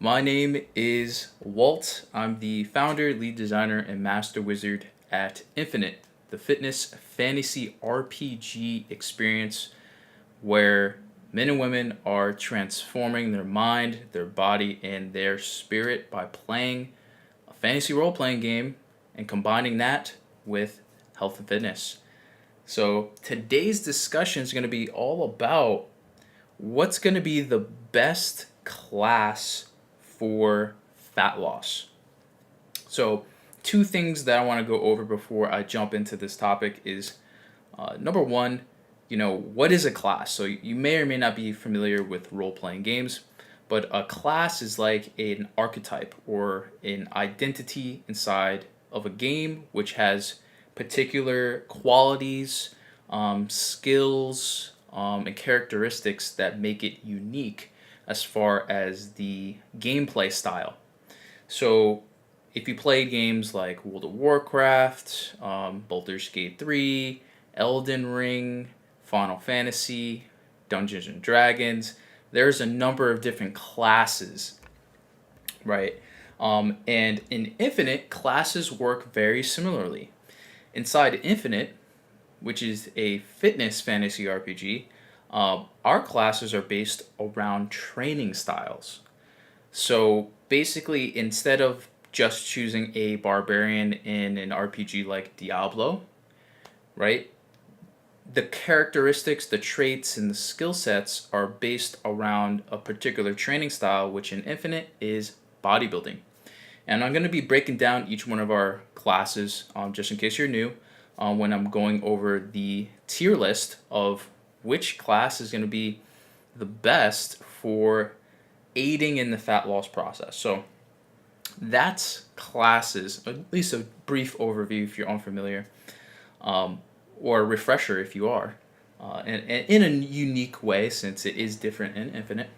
My name is Walt. I'm the founder, lead designer, and master wizard at Infitnite, the fitness fantasy RPG experience where men and women are transforming their mind, their body, and their spirit by playing a fantasy role playing game and combining that with health and fitness. So, today's discussion is going to be all about what's going to be the best class for fat loss. So, two things that I want to go over before I jump into this topic is number one, what is a class? So, you may or may not be familiar with role playing games, but a class is like an archetype or an identity inside of a game which has particular qualities, skills, and characteristics that make it unique as far as the gameplay style. So, if you play games like World of Warcraft, Baldur's Gate 3, Elden Ring, Final Fantasy, Dungeons and Dragons, there's a number of different classes, right? And in Infinite, classes work very similarly. Inside Infinite, which is a fitness fantasy RPG, our classes are based around training styles. So basically, instead of just choosing a barbarian in an RPG like Diablo, right? The characteristics, the traits, and the skill sets are based around a particular training style, which in Infinite is bodybuilding. And I'm going to be breaking down each one of our classes, just in case you're new, when I'm going over the tier list of which class is going to be the best for aiding in the fat loss process. So that's classes, at least a brief overview if you're unfamiliar, or a refresher if you are, and in a unique way since it is different in Infinite.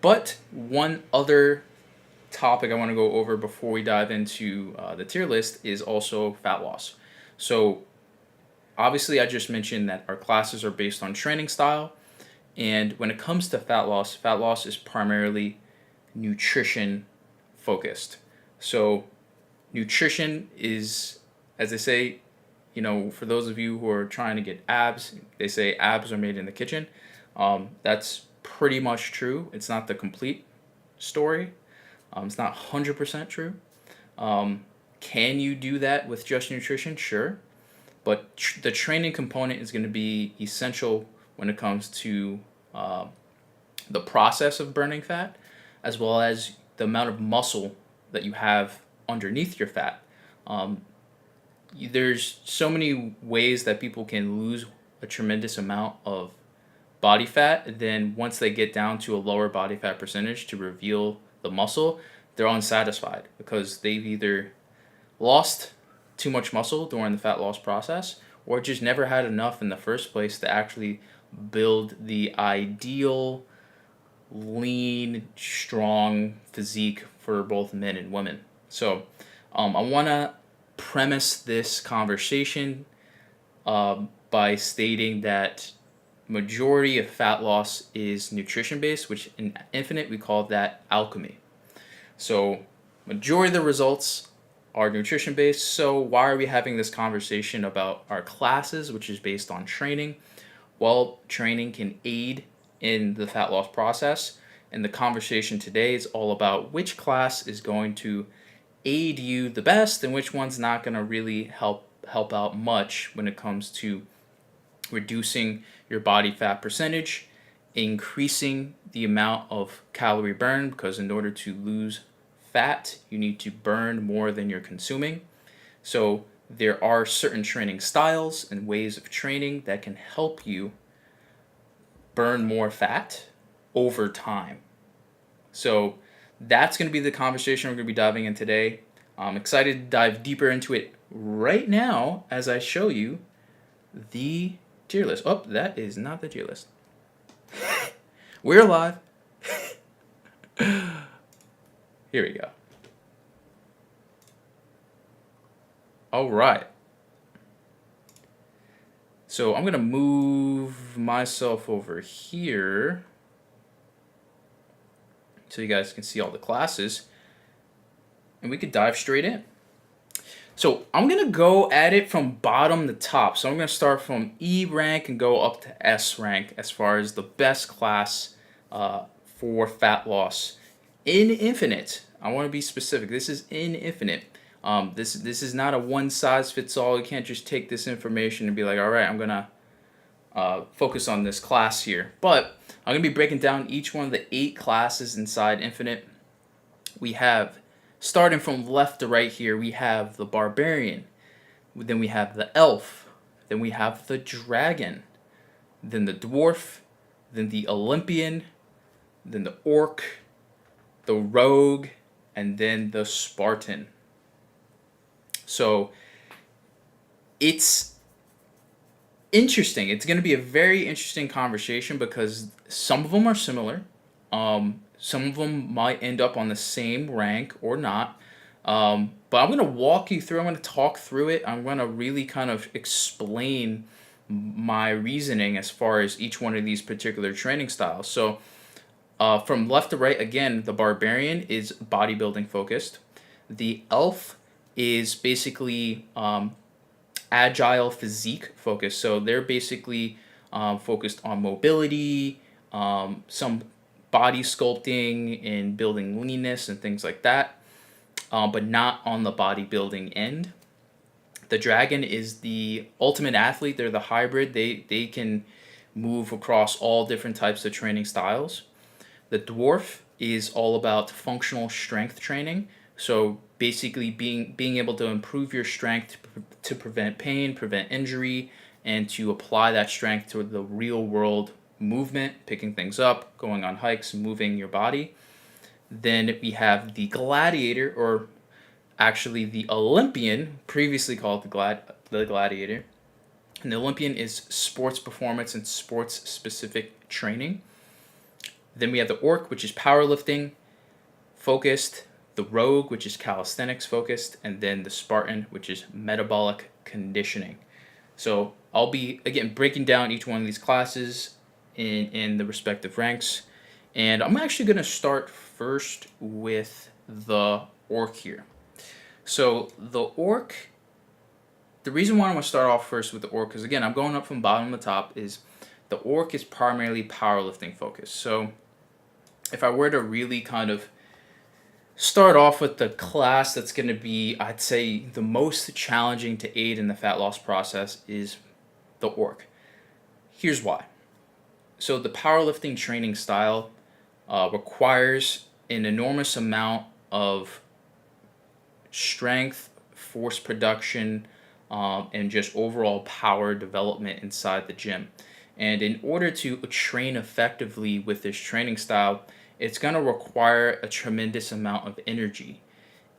But one other topic I want to go over before we dive into the tier list is also fat loss. So obviously I just mentioned that our classes are based on training style, and when it comes to fat loss is primarily nutrition focused. So nutrition is, as they say, for those of you who are trying to get abs, they say abs are made in the kitchen. That's pretty much true. It's not the complete story. It's not 100% true. Can you do that with just nutrition? Sure. But the training component is going to be essential when it comes to the process of burning fat, as well as the amount of muscle that you have underneath your fat. There's so many ways that people can lose a tremendous amount of body fat. Then once they get down to a lower body fat percentage to reveal the muscle, they're unsatisfied because they've either lost too much muscle during the fat loss process or just never had enough in the first place to actually build the ideal lean, strong physique for both men and women. So I want to premise this conversation by stating that majority of fat loss is nutrition based, which in Infinite we call that alchemy. So majority of the results are nutrition based. So why are we having this conversation about our classes, which is based on training? Well, training can aid in the fat loss process, and the conversation today is all about which class is going to aid you the best and which one's not going to really help out much when it comes to reducing your body fat percentage, increasing the amount of calorie burn, because in order to lose fat, you need to burn more than you're consuming. So there are certain training styles and ways of training that can help you burn more fat over time. So that's going to be the conversation we're going to be diving in today. I'm excited to dive deeper into it right now as I show you the tier list. Oh, that is not the tier list. We're live. Here we go. All right. So I'm going to move myself over here so you guys can see all the classes, and we could dive straight in. So I'm going to go at it from bottom to top. So I'm going to start from E rank and go up to S rank as far as the best class for fat loss in Infinite. I want to be specific. This is in Infinite. This is not a one size fits all. You can't just take this information and be like, all right, I'm going to focus on this class here. But I'm going to be breaking down each one of the 8 classes inside Infinite. We have, starting from left to right here, we have the Barbarian, then we have the Elf, then we have the Dragon, then the Dwarf, then the Olympian, then the Orc, the Rogue, and then the Spartan. So it's interesting. It's going to be a very interesting conversation because some of them are similar. Some of them might end up on the same rank or not. But I'm going to walk you through, I'm going to talk through it. I'm going to really kind of explain my reasoning as far as each one of these particular training styles. So from left to right, again, the Barbarian is bodybuilding focused. The Elf is basically agile physique focused. So they're basically focused on mobility, some body sculpting and building leanness and things like that, but not on the bodybuilding end. The Dragon is the ultimate athlete. They're the hybrid. They can move across all different types of training styles. The Dwarf is all about functional strength training. So basically being able to improve your strength to prevent pain, prevent injury, and to apply that strength to the real world movement, picking things up, going on hikes, moving your body. Then we have the Gladiator, or actually the Olympian, previously called the Gladiator. And the Olympian is sports performance and sports specific training. Then we have the Orc, which is powerlifting focused, the Rogue, which is calisthenics focused, and then the Spartan, which is metabolic conditioning. So I'll be, again, breaking down each one of these classes in the respective ranks. And I'm actually going to start first with the Orc here. So the Orc, the reason why I'm going to start off first with the Orc, because again, I'm going up from bottom to top, is the Orc is primarily powerlifting focused. So if I were to really kind of start off with the class that's going to be, I'd say, the most challenging to aid in the fat loss process is the Orc. Here's why. So the powerlifting training style requires an enormous amount of strength, force production, and just overall power development inside the gym. And in order to train effectively with this training style, it's going to require a tremendous amount of energy.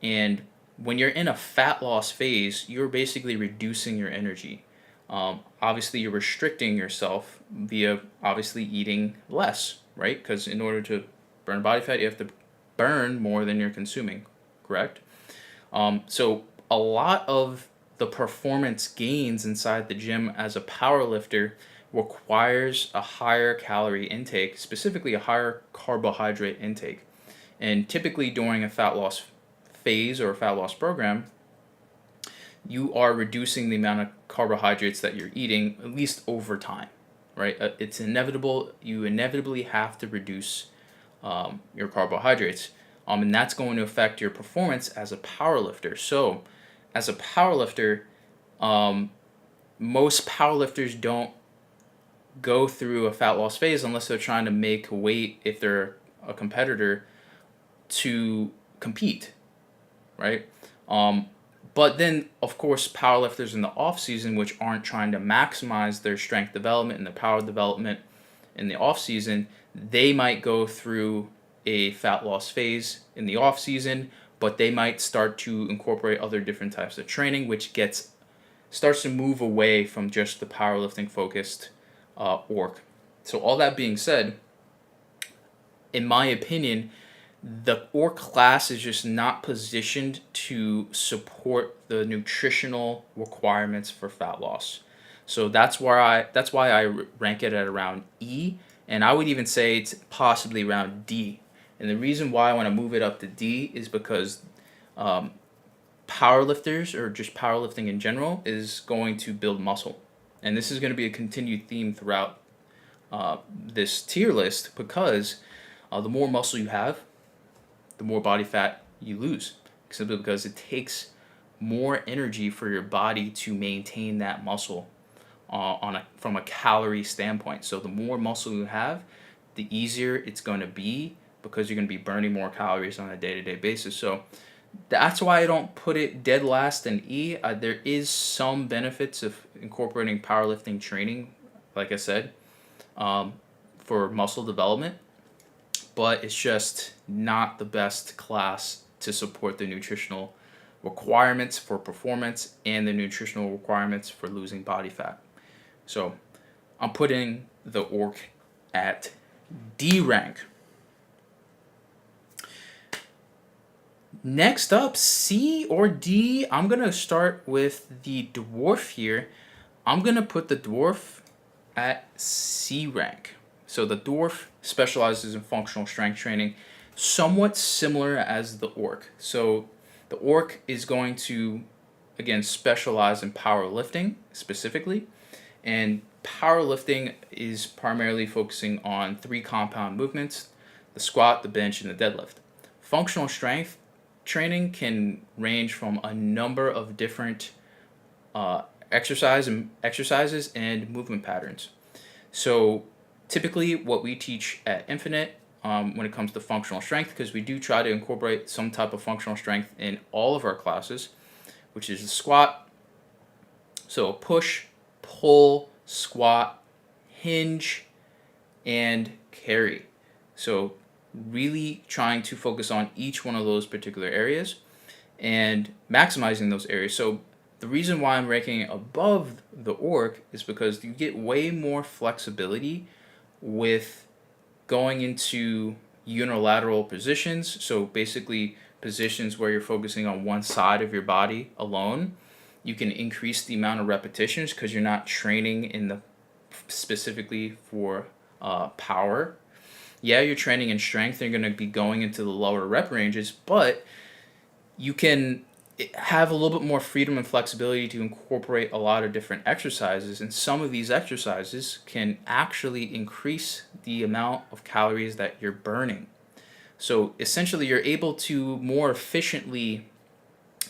And when you're in a fat loss phase, you're basically reducing your energy. Obviously, you're restricting yourself via obviously eating less, right? Because in order to burn body fat, you have to burn more than you're consuming, correct? So a lot of the performance gains inside the gym as a power lifter requires a higher calorie intake, specifically a higher carbohydrate intake. And typically during a fat loss phase or a fat loss program, you are reducing the amount of carbohydrates that you're eating, at least over time, right? It's inevitable. You inevitably have to reduce your carbohydrates. And that's going to affect your performance as a power lifter. So as a power lifter, most power lifters don't go through a fat loss phase unless they're trying to make weight if they're a competitor to compete, right? But then, of course, powerlifters in the off season, which aren't trying to maximize their strength development and their power development in the off season, they might go through a fat loss phase in the off season, but they might start to incorporate other different types of training, which starts to move away from just the powerlifting focused Orc. So all that being said, in my opinion, the Orc class is just not positioned to support the nutritional requirements for fat loss. So that's why I rank it at around E, and I would even say it's possibly around D. And the reason why I want to move it up to D is because um, powerlifters, or just powerlifting in general, is going to build muscle. And this is going to be a continued theme throughout this tier list, because the more muscle you have, the more body fat you lose, simply because it takes more energy for your body to maintain that muscle from a calorie standpoint. So the more muscle you have, the easier it's going to be, because you're going to be burning more calories on a day-to-day basis. So that's why I don't put it dead last in E. There is some benefits of incorporating powerlifting training, like I said, for muscle development, but it's just not the best class to support the nutritional requirements for performance and the nutritional requirements for losing body fat. So I'm putting the Orc at D rank. Next up, C or D, I'm going to start with the Dwarf here. I'm going to put the Dwarf at C rank. So the Dwarf specializes in functional strength training, somewhat similar as the Orc. So the Orc is going to, again, specialize in powerlifting specifically. And powerlifting is primarily focusing on 3 compound movements: the squat, the bench, and the deadlift. Functional strength training can range from a number of different exercises and movement patterns. So typically what we teach at Infitnite, when it comes to functional strength, because we do try to incorporate some type of functional strength in all of our classes, which is the squat. So push, pull, squat, hinge, and carry. So really trying to focus on each one of those particular areas and maximizing those areas. So the reason why I'm ranking it above the Orc is because you get way more flexibility with going into unilateral positions. So basically positions where you're focusing on one side of your body alone. You can increase the amount of repetitions because you're not training in the specifically for power. Yeah, you're training in strength, and you're going to be going into the lower rep ranges, but you can have a little bit more freedom and flexibility to incorporate a lot of different exercises, and some of these exercises can actually increase the amount of calories that you're burning. So essentially, you're able to more efficiently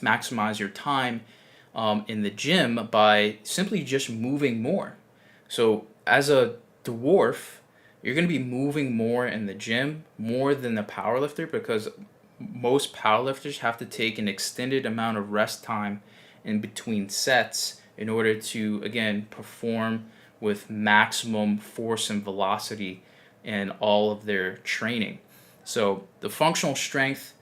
maximize your time in the gym by simply just moving more. So as a dwarf, you're going to be moving more in the gym, more than the powerlifter, because most powerlifters have to take an extended amount of rest time in between sets in order to, again, perform with maximum force and velocity in all of their training. So the functional strength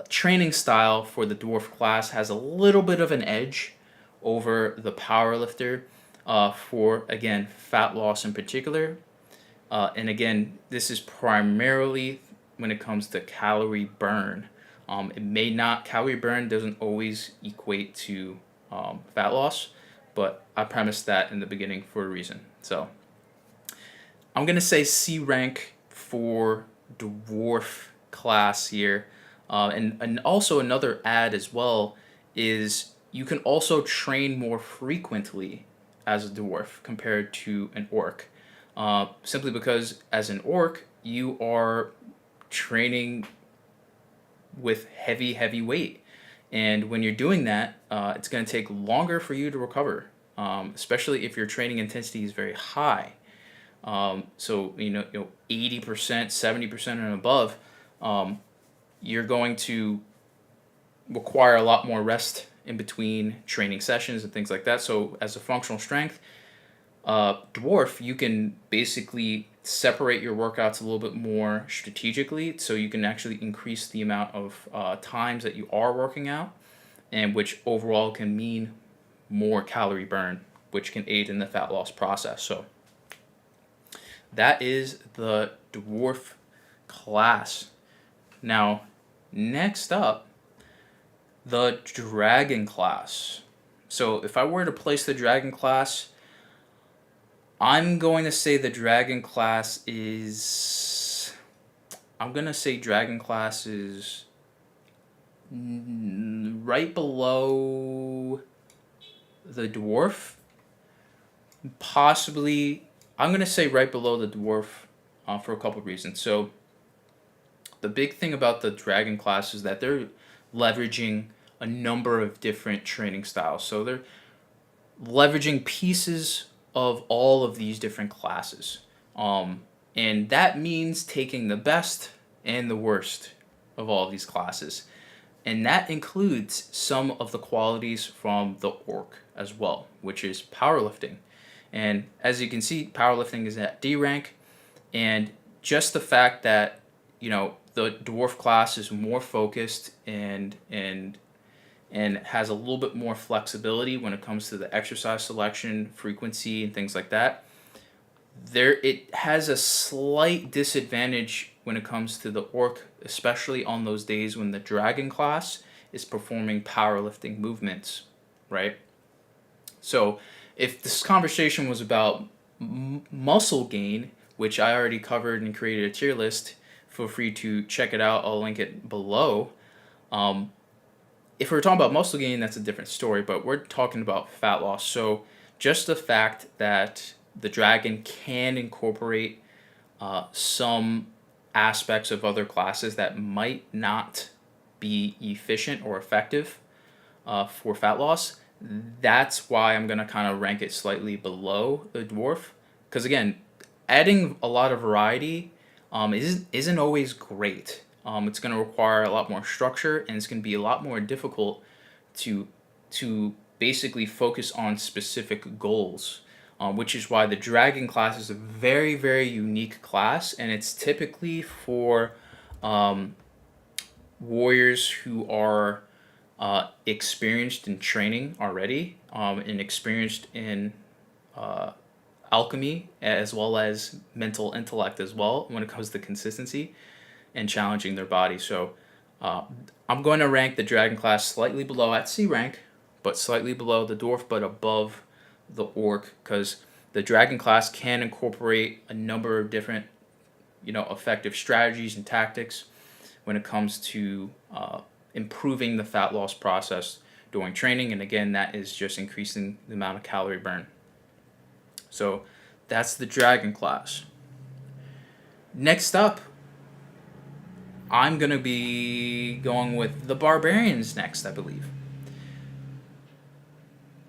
training style for the Dwarf Class has a little bit of an edge over the powerlifter for, again, fat loss in particular. And again, this is primarily when it comes to calorie burn. Calorie burn doesn't always equate to fat loss, but I premised that in the beginning for a reason. So I'm going to say C rank for Dwarf Class here. And also another add as well is you can also train more frequently as a dwarf compared to an orc. Simply because as an orc, you are training with heavy weight. And when you're doing that, it's going to take longer for you to recover, especially if your training intensity is very high. So, 80%, 70% and above, you're going to require a lot more rest in between training sessions and things like that. So as a functional strength dwarf, you can basically separate your workouts a little bit more strategically, so you can actually increase the amount of times that you are working out, and which overall can mean more calorie burn, which can aid in the fat loss process. So that is the Dwarf Class. Now, next up, the Dragon Class. So if I were to place the Dragon Class, I'm going to say the Dragon Class is I'm gonna say Dragon Class is right below the Dwarf. Possibly, I'm gonna say right below the Dwarf, for a couple of reasons. So the big thing about the Dragon Class is that they're leveraging a number of different training styles. So they're leveraging pieces of all of these different classes. And that means taking the best and the worst of all of these classes. And that includes some of the qualities from the Orc as well, which is powerlifting. And as you can see, powerlifting is at D rank. And just the fact that, the Dwarf class is more focused and has a little bit more flexibility when it comes to the exercise selection, frequency, and things like that. It has a slight disadvantage when it comes to the Orc, especially on those days when the Dragon class is performing powerlifting movements, right? So if this conversation was about muscle gain, which I already covered and created a tier list, feel free to check it out. I'll link it below. If we're talking about muscle gain, that's a different story, but we're talking about fat loss. So just the fact that the Dragon can incorporate some aspects of other classes that might not be efficient or effective for fat loss, that's why I'm going to kind of rank it slightly below the Dwarf. Because again, adding a lot of variety isn't always great. It's going to require a lot more structure, and it's going to be a lot more difficult to basically focus on specific goals, which is why the Dragon class is a very, very unique class, and it's typically for warriors who are experienced in training already, and experienced in alchemy, as well as mental intellect as well when it comes to consistency and challenging their body. So I'm going to rank the Dragon class slightly below at C rank, but slightly below the Dwarf, but above the Orc, because the Dragon class can incorporate a number of different, effective strategies and tactics when it comes to improving the fat loss process during training. And again, that is just increasing the amount of calorie burn. So that's the Dragon class. Next up, I'm going to be going with the Barbarians next, I believe.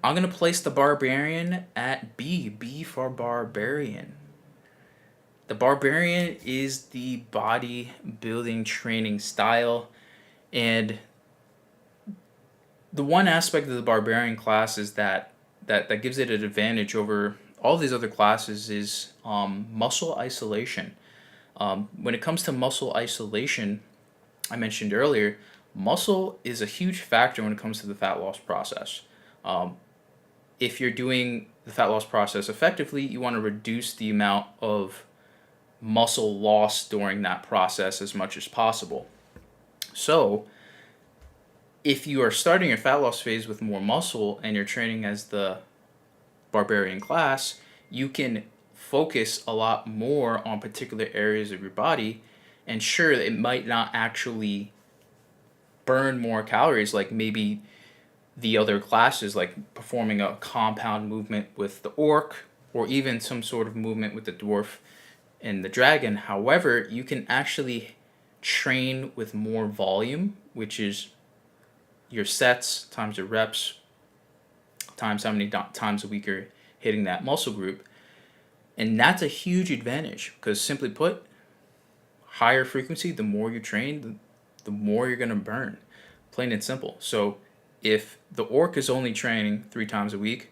I'm going to place the Barbarian at B. B for Barbarian. The Barbarian is the bodybuilding training style, and the one aspect of the Barbarian class is that gives it an advantage over all these other classes is muscle isolation. When it comes to muscle isolation, I mentioned earlier, muscle is a huge factor when it comes to the fat loss process. If you're doing the fat loss process effectively, you want to reduce the amount of muscle loss during that process as much as possible. So if you are starting your fat loss phase with more muscle and you're training as the Barbarian class, you can focus a lot more on particular areas of your body, and sure, it might not actually burn more calories like maybe the other classes, like performing a compound movement with the Orc or even some sort of movement with the Dwarf and the Dragon. However, you can actually train with more volume, which is your sets times your reps times how many times a week you're hitting that muscle group. And that's a huge advantage because, simply put, higher frequency, the more you train, the more you're going to burn. Plain and simple. So if the Orc is only training 3 times a week,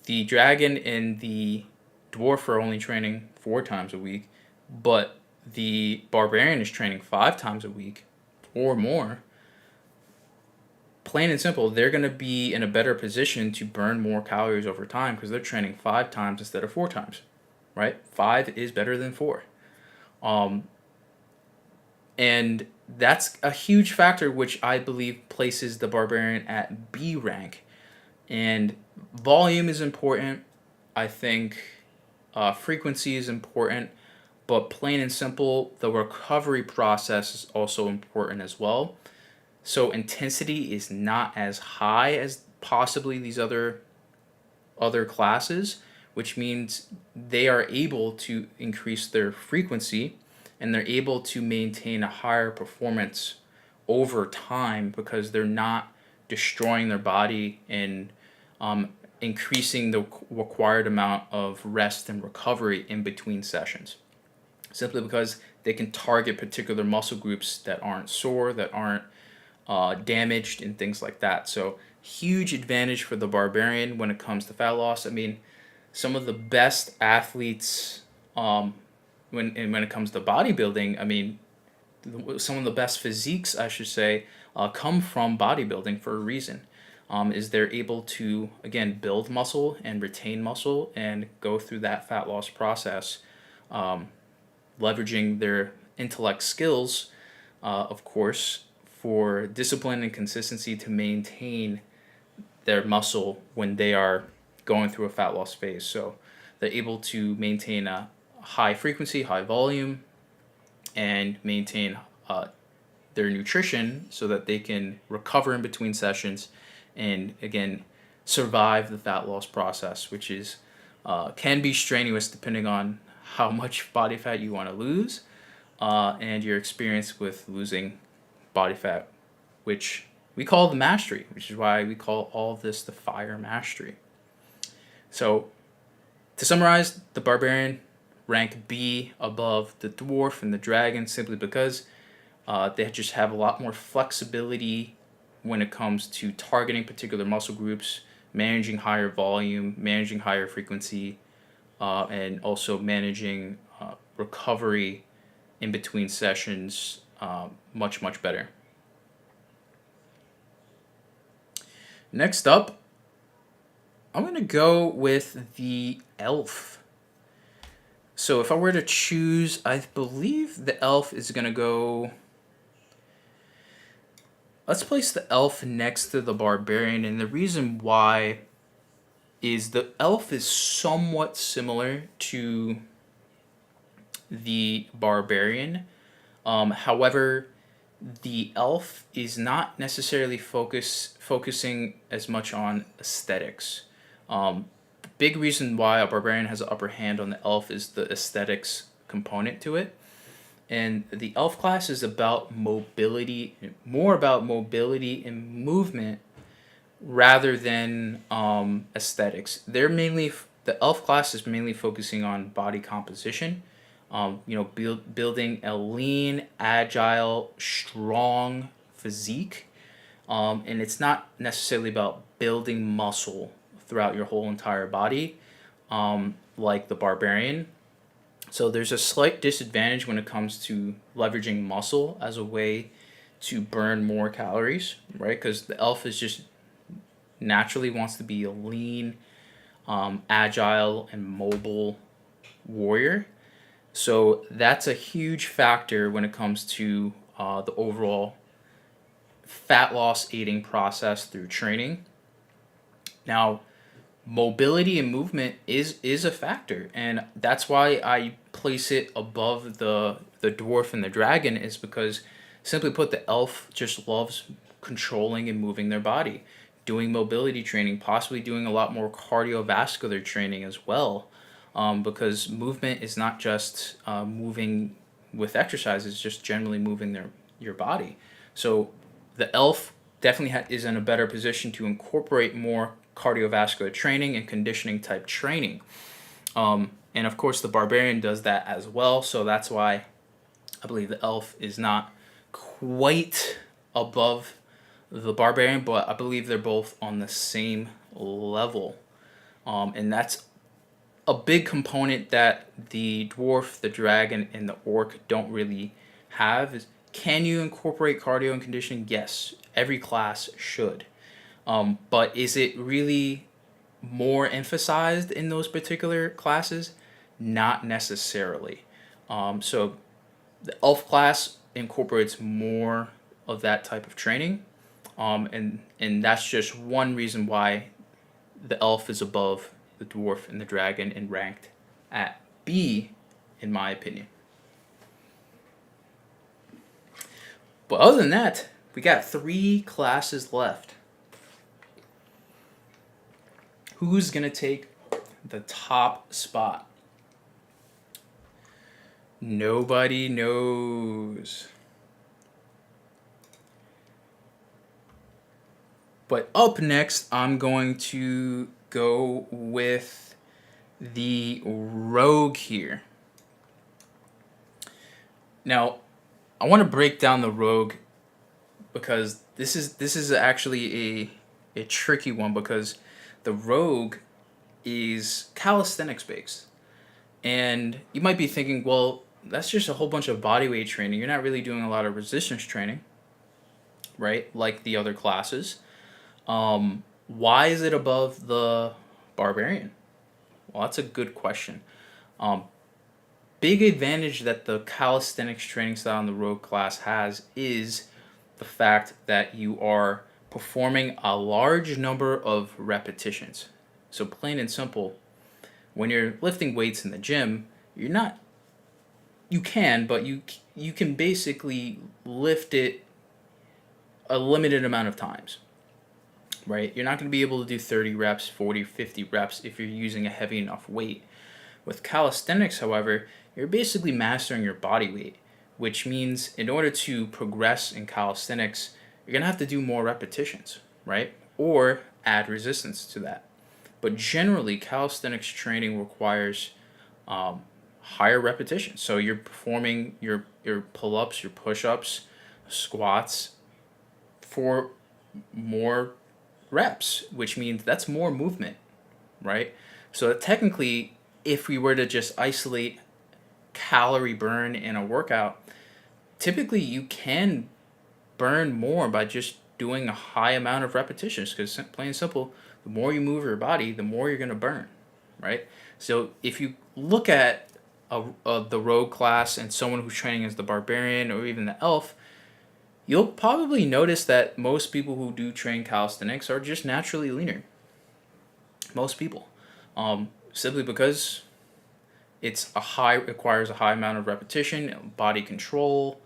the Dragon and the Dwarf are only training 4 times a week, but the Barbarian is training 5 times a week or more, plain and simple, they're going to be in a better position to burn more calories over time because they're training 5 times instead of 4 times, right? 5 is better than 4. And that's a huge factor, which I believe places the Barbarian at B rank. And volume is important. I think frequency is important. but plain and simple, the recovery process is also important as well. So intensity is not as high as possibly these other classes, which means they are able to increase their frequency and they're able to maintain a higher performance over time because they're not destroying their body and increasing the required amount of rest and recovery in between sessions. Simply because they can target particular muscle groups that aren't sore, that aren't damaged, and things like that. So, huge advantage for the Barbarian when it comes to fat loss. I mean, some of the best athletes when it comes to bodybuilding, I mean, some of the best physiques, I should say, come from bodybuilding for a reason. Is they're able to, again, build muscle and retain muscle and go through that fat loss process, leveraging their intellect skills, of course, for discipline and consistency to maintain their muscle when they are going through a fat loss phase. So they're able to maintain a high frequency, high volume, and maintain their nutrition so that they can recover in between sessions and, again, survive the fat loss process, which is can be strenuous depending on how much body fat you want to lose and your experience with losing body fat, which we call the mastery, which is why we call all of this the fire mastery. So to summarize, the Barbarian rank B above the Dwarf and the Dragon simply because they just have a lot more flexibility when it comes to targeting particular muscle groups, managing higher volume, managing higher frequency, and also managing recovery in between sessions much, much better. Next up, I'm going to go with the Elf. So if I were to choose, I believe the Elf is going to go... Let's place the Elf next to the Barbarian, and the reason why is the Elf is somewhat similar to the Barbarian. However, the Elf is not necessarily focusing as much on aesthetics. Big reason why a Barbarian has an upper hand on the Elf is the aesthetics component to it. And the Elf class is about mobility, more about mobility and movement rather than aesthetics. The Elf class is mainly focusing on body composition, building a lean, agile, strong physique. And it's not necessarily about building muscle throughout your whole entire body like the Barbarian. So there's a slight disadvantage when it comes to leveraging muscle as a way to burn more calories, right? Because the Elf is just naturally wants to be a lean, agile, and mobile warrior. So that's a huge factor when it comes to the overall fat loss aiding process through training. Now, mobility and movement is a factor, and that's why I place it above the Dwarf and the Dragon, is because, simply put, the Elf just loves controlling and moving their body, doing mobility training, possibly doing a lot more cardiovascular training as well, because movement is not just moving with exercise, it's just generally moving your body. So the Elf definitely is in a better position to incorporate more cardiovascular training and conditioning type training. And of course the Barbarian does that as well, so that's why I believe the Elf is not quite above the Barbarian, but I believe they're both on the same level. And that's a big component that the Dwarf, the Dragon, and the Orc don't really have. Is, can you incorporate cardio and conditioning? Yes, every class should. But is it really more emphasized in those particular classes? Not necessarily. So the Elf class incorporates more of that type of training. And that's just one reason why the Elf is above the Dwarf and the Dragon and ranked at B, in my opinion. But other than that, we got 3 classes left. Who's going to take the top spot? Nobody knows. But up next, I'm going to go with the Rogue here. Now, I want to break down the Rogue because this is actually a tricky one, because the Rogue is calisthenics based. And you might be thinking, well, that's just a whole bunch of bodyweight training. You're not really doing a lot of resistance training, right? Like the other classes. Why is it above the Barbarian? Well, that's a good question. Big advantage that the calisthenics training style in the Rogue class has is the fact that you are performing a large number of repetitions. So plain and simple, when you're lifting weights in the gym, you're not, you can, but you can basically lift it a limited amount of times, right? You're not going to be able to do 30 reps, 40, 50 reps if you're using a heavy enough weight. With calisthenics, however, you're basically mastering your body weight, which means in order to progress in calisthenics, you're going to have to do more repetitions, right? Or add resistance to that. But generally, calisthenics training requires higher repetitions. So you're performing your pull-ups, your push-ups, squats for more reps, which means that's more movement, right? So technically, if we were to just isolate calorie burn in a workout, typically you can burn more by just doing a high amount of repetitions, because plain and simple, the more you move your body, the more you're going to burn, right? So if you look at the Rogue class and someone who's training as the Barbarian or even the Elf, you'll probably notice that most people who do train calisthenics are just naturally leaner. Most people. Simply because requires a high amount of repetition, body control,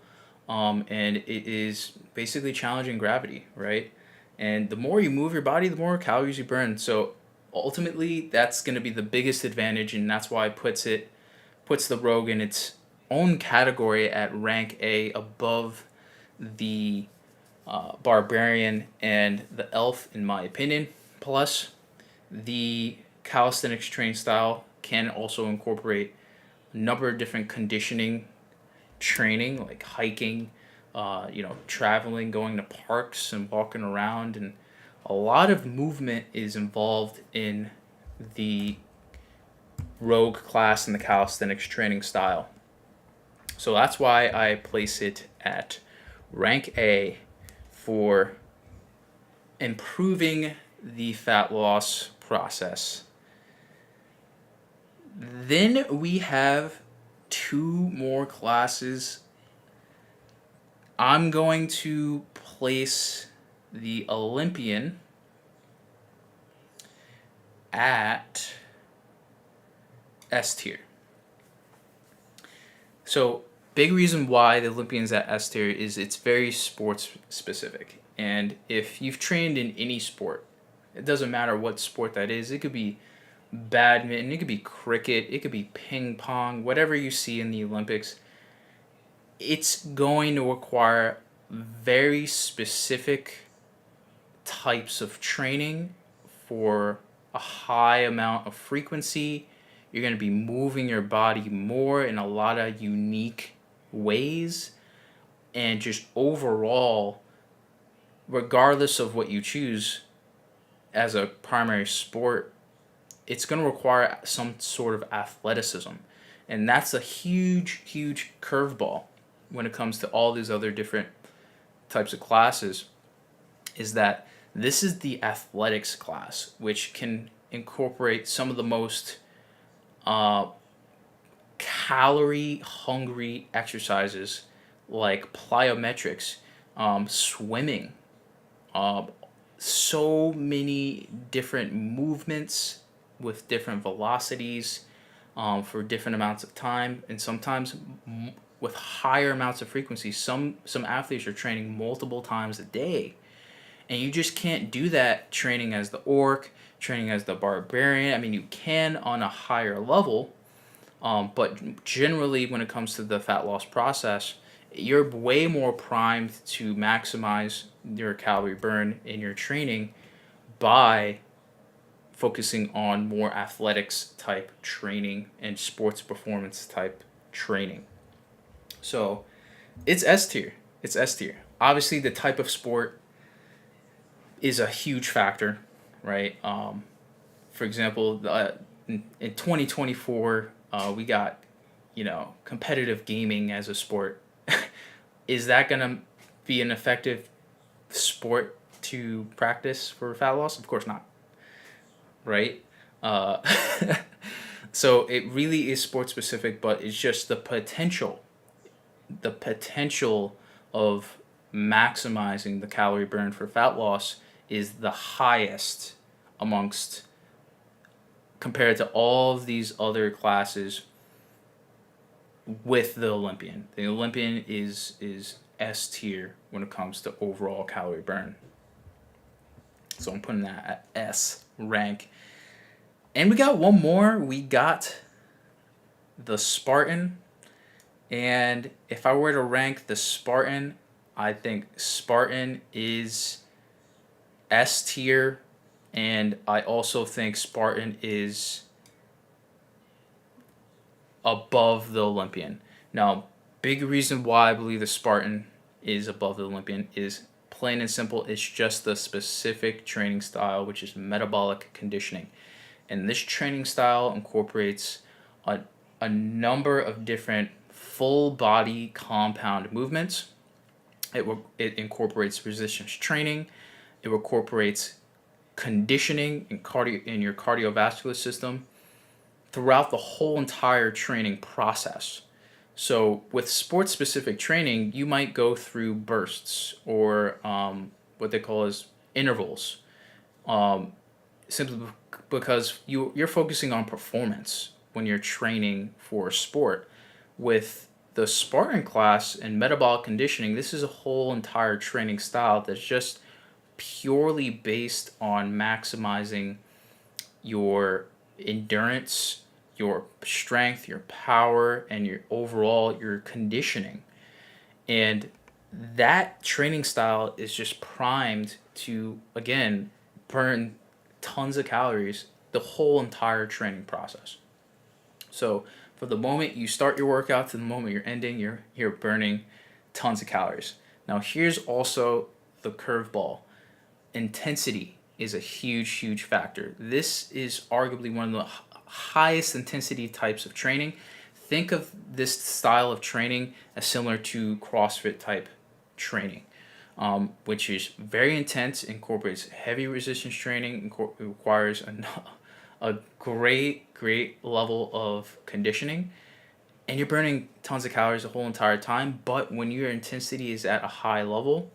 and it is basically challenging gravity, right? And the more you move your body, the more calories you burn. So ultimately, that's going to be the biggest advantage, and that's why it puts the Rogue in its own category at rank A above the Barbarian and the Elf, in my opinion. Plus, the calisthenics training style can also incorporate a number of different conditioning training, like hiking, traveling, going to parks and walking around, and a lot of movement is involved in the Rogue class and the calisthenics training style. So that's why I place it at rank A for improving the fat loss process. Then we have 2 more classes. I'm going to place the Olympian at S tier. So, big reason why the Olympian's at S tier is it's very sports specific. And if you've trained in any sport, it doesn't matter what sport that is. It could be badminton, it could be cricket, it could be ping pong, whatever you see in the Olympics. It's going to require very specific types of training for a high amount of frequency. You're going to be moving your body more in a lot of unique ways. And just overall, regardless of what you choose as a primary sport, it's going to require some sort of athleticism. And that's a huge, huge curveball when it comes to all these other different types of classes, is that this is the athletics class, which can incorporate some of the most calorie-hungry exercises like plyometrics, swimming, so many different movements with different velocities for different amounts of time, and sometimes with higher amounts of frequency. Some athletes are training multiple times a day, and you just can't do that training as the Orc, training as the Barbarian. I mean, you can on a higher level, but generally when it comes to the fat loss process, you're way more primed to maximize your calorie burn in your training by focusing on more athletics type training and sports performance type training. So it's S tier. It's S tier. Obviously, the type of sport is a huge factor, right? For example, in 2024, we got, competitive gaming as a sport. Is that going to be an effective sport to practice for fat loss? Of course not, right? Uh, so it really is sport specific, but it's just the potential of maximizing the calorie burn for fat loss is the highest amongst compared to all of these other classes with the Olympian. The Olympian is S tier when it comes to overall calorie burn. So I'm putting that at S rank. And we got one more. We got the Spartan. And if I were to rank the Spartan, I think Spartan is S tier. And I also think Spartan is above the Olympian. Now, big reason why I believe the Spartan is above the Olympian is plain and simple. It's just the specific training style, which is metabolic conditioning. And this training style incorporates a number of different full body compound movements. It incorporates resistance training. It incorporates conditioning in your cardiovascular system throughout the whole entire training process. So with sport specific training, you might go through bursts or what they call as intervals, simply because you're focusing on performance when you're training for a sport. With the Spartan class and metabolic conditioning, this is a whole entire training style that's just purely based on maximizing your endurance, your strength, your power, and your conditioning. And that training style is just primed to, again, burn tons of calories the whole entire training process. So for the moment you start your workout to the moment you're ending, you're burning tons of calories. Now here's also the curveball. Intensity is a huge factor. This is arguably one of the highest intensity types of training. Think of this style of training as similar to CrossFit type training, which is very intense, incorporates heavy resistance training, requires a great level of conditioning, and you're burning tons of calories the whole entire time. But when your intensity is at a high level,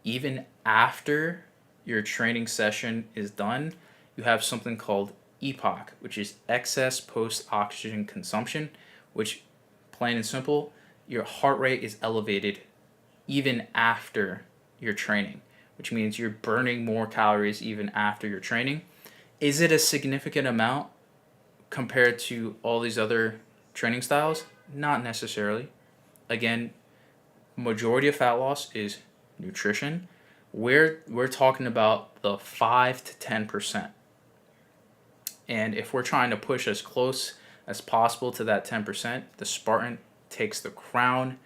even after your training session is done, you have something called EPOC, which is excess post-oxygen consumption, which, plain and simple, your heart rate is elevated even after your training, which means you're burning more calories even after your training. Is it a significant amount compared to all these other training styles? Not necessarily. Again, majority of fat loss is nutrition. We're talking about the 5 to 10%. And if we're trying to push as close as possible to that 10%, the Spartan takes the crown,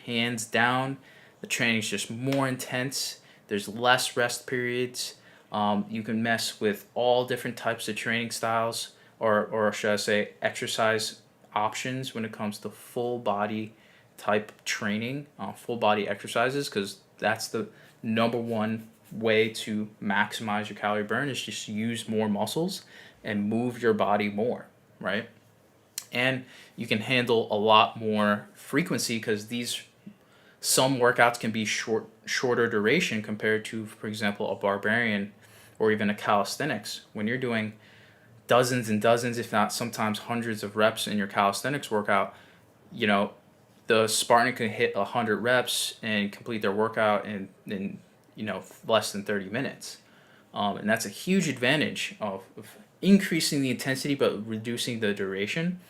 hands down. The training is just more intense. There's less rest periods. You can mess with all different types of training styles, or should I say exercise options when it comes to full body type training, full body exercises, because that's the number one way to maximize your calorie burn is just use more muscles and move your body more, right? And you can handle a lot more frequency because some workouts can be shorter duration compared to, for example, a barbarian or even a calisthenics. When you're doing dozens and dozens, if not sometimes hundreds of reps in your calisthenics workout, the Spartan can hit 100 reps and complete their workout in less than 30 minutes. And that's a huge advantage of increasing the intensity but reducing the duration.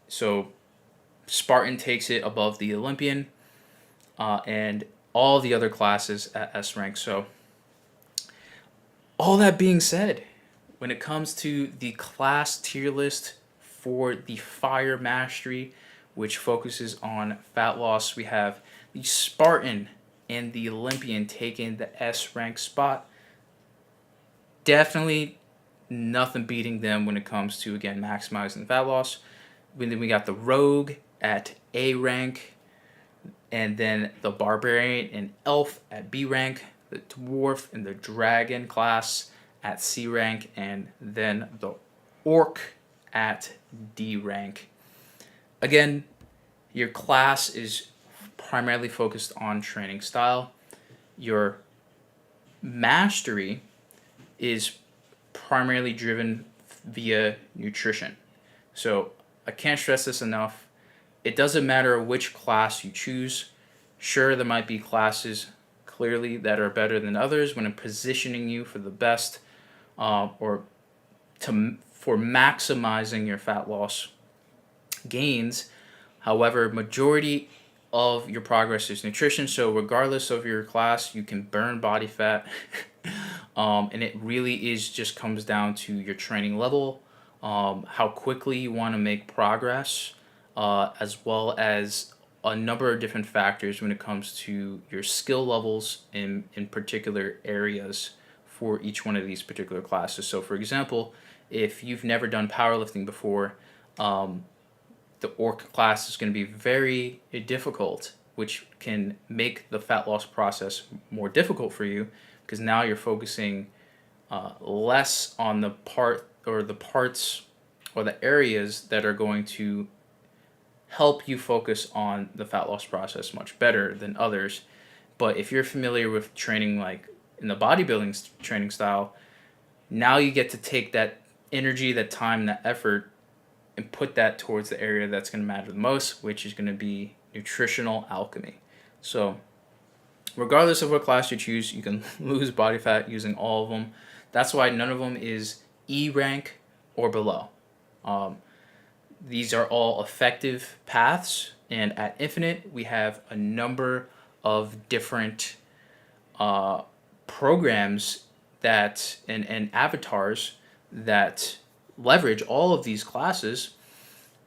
So Spartan takes it above the Olympian and all the other classes at S rank. So all that being said, when it comes to the class tier list for the Fire Mastery, which focuses on fat loss, we have the Spartan and the Olympian taking the S rank spot. Definitely nothing beating them when it comes to, again, maximizing fat loss. Then we got the Rogue at A rank, and then the Barbarian and Elf at B rank, the Dwarf and the Dragon class at C rank, and then the Orc at D rank. Again, your class is primarily focused on training style. Your mastery is primarily driven via nutrition. So I can't stress this enough. It doesn't matter which class you choose. Sure, there might be classes clearly that are better than others when I'm positioning you for the best for maximizing your fat loss gains. However, majority of your progress is nutrition. So regardless of your class, you can burn body fat. And it really is just comes down to your training level, how quickly you want to make progress, as well as a number of different factors when it comes to your skill levels in particular areas for each one of these particular classes. So for example, if you've never done powerlifting before, the Orc class is going to be very difficult, which can make the fat loss process more difficult for you, because now you're focusing less on the parts or the areas that are going to help you focus on the fat loss process much better than others. But if you're familiar with training like in the bodybuilding training style, now you get to take that energy, that time, that effort, and put that towards the area that's going to matter the most, which is going to be nutritional alchemy. So regardless of what class you choose, you can lose body fat using all of them. That's why none of them is E rank or below. These are all effective paths, and at Infitnite, we have a number of different programs that and avatars that leverage all of these classes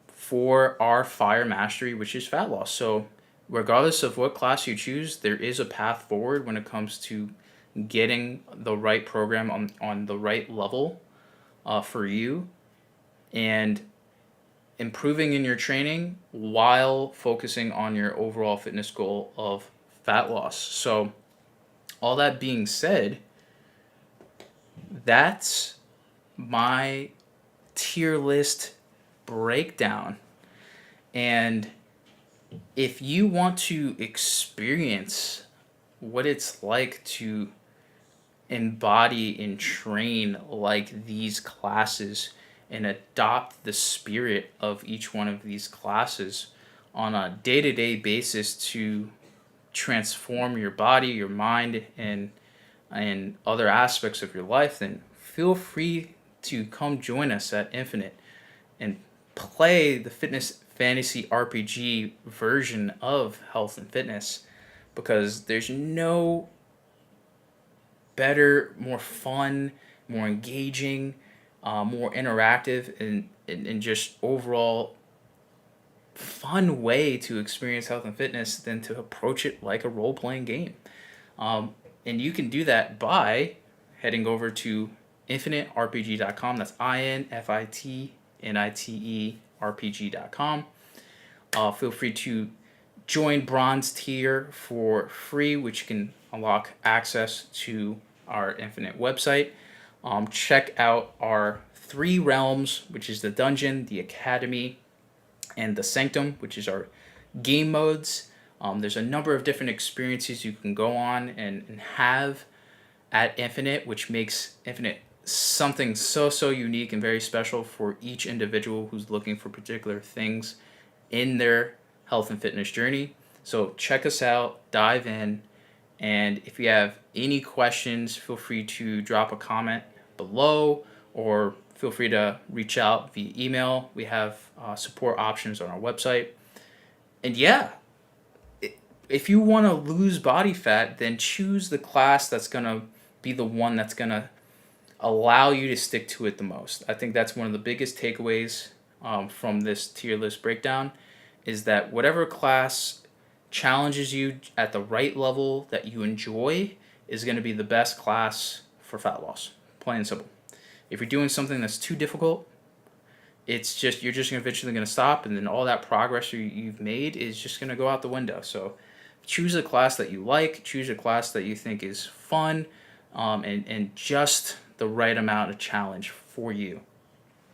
for our Fire Mastery, which is fat loss. So regardless of what class you choose, there is a path forward when it comes to getting the right program on the right level for you, and improving in your training while focusing on your overall fitness goal of fat loss. So all that being said, that's my tier list breakdown. And if you want to experience what it's like to embody and train like these classes and adopt the spirit of each one of these classes on a day-to-day basis to transform your body, your mind, and other aspects of your life, then feel free to come join us at Infitnite and play the fitness fantasy RPG version of health and fitness, because there's no better, more fun, more engaging, more interactive, and just overall fun way to experience health and fitness than to approach it like a role-playing game. And you can do that by heading over to infitniterpg.com. That's infitniterpg.com. Feel free to join Bronze tier for free, which can unlock access to our Infitnite website. Check out our 3 realms, which is the Dungeon, the Academy, and the Sanctum, which is our game modes. There's a number of different experiences you can go on and have at Infitnite, which makes Infitnite something so unique and very special for each individual who's looking for particular things in their health and fitness journey. So check us out, dive in, and if you have any questions, feel free to drop a comment below or feel free to reach out via email. We have support options on our website. And yeah, if you want to lose body fat, then choose the class that's going to be the one that's going to allow you to stick to it the most. I think that's one of the biggest takeaways from this tier list breakdown is that whatever class challenges you at the right level that you enjoy is going to be the best class for fat loss. Plain and simple. If you're doing something that's too difficult, it's just you're just eventually going to stop, and then all that progress you've made is just going to go out the window. So choose a class that you like, choose a class that you think is fun, and just the right amount of challenge for you.